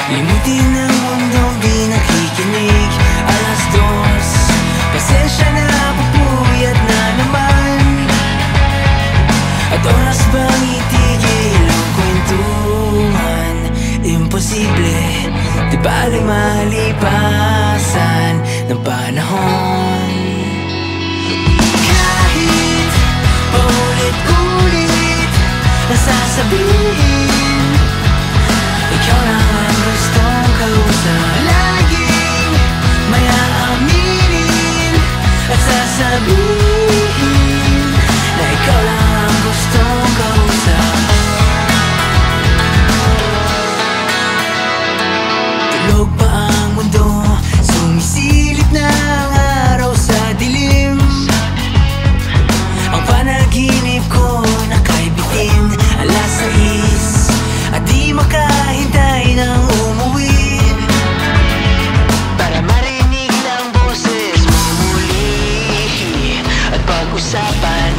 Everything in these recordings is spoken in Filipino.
Limutin ng mundong di nakikinig. Alas dos, pasensya na, pupuyat na naman. At oras bang itigil ang kwentuhan? Imposible, di bali malipasan ng panahon. Kahit paulit-ulit nasasabihin, ikaw lang ang gustong kausap. Laging may aaminin at sasabihin na ikaw lang ang gustong kausap. Tulog pa ang mundo, sumisilip na ang araw sa dilim. Ang panaginip ko nakaibitin, alas 6 at di makahintay ng umuwi, para marinig ng boses mo muli at pag-usapan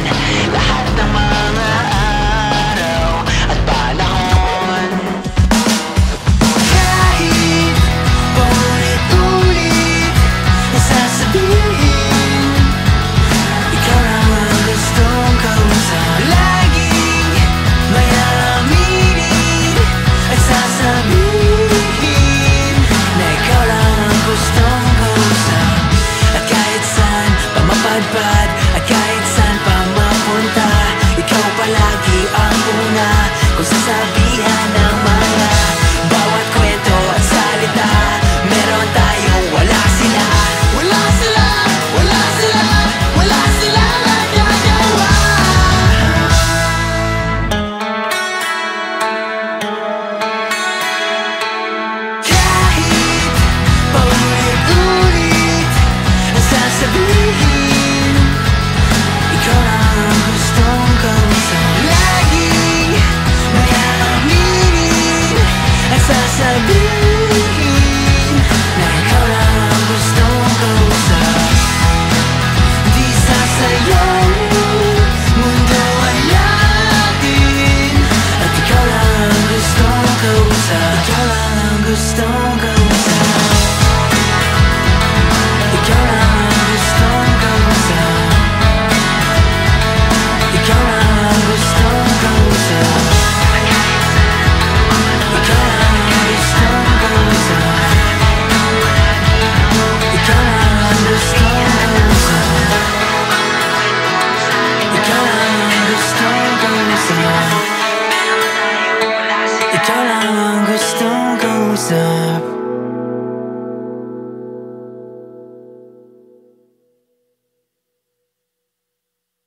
lahat ng mga araw at panahon. Kahit paulit-ulit nasasabihin, ikaw lang ang gustong kausap. Laging may aaminin at sasabihin na ikaw lang ang gustong kausap. At kahit saan pa mapadpad, at kahit saan pa mapunta, ikaw palagi ang una kung sasabihan ng mga bawat kwento at salita. Meron tayong wala sila. Wala sila, wala sila, wala sila nagagawa. Kahit paulit-ulit ang sasabihin, ikaw lang ang gustong kausap. Laging may aaminin at sasabihin na ikaw lang ang gustong kausap. Di sasayangin, mundo ay atin, at ikaw lang ang gustong kausap. Ikaw lang ang gustong kausap. Ikaw lang ang gustong kausap. Ikaw lang ang gustong kausap. Ikaw lang ang gustong kausap. Ikaw lang ang gustong kausap. Ikaw lang ang gustong kausap. Ikaw lang ang gustong kausap.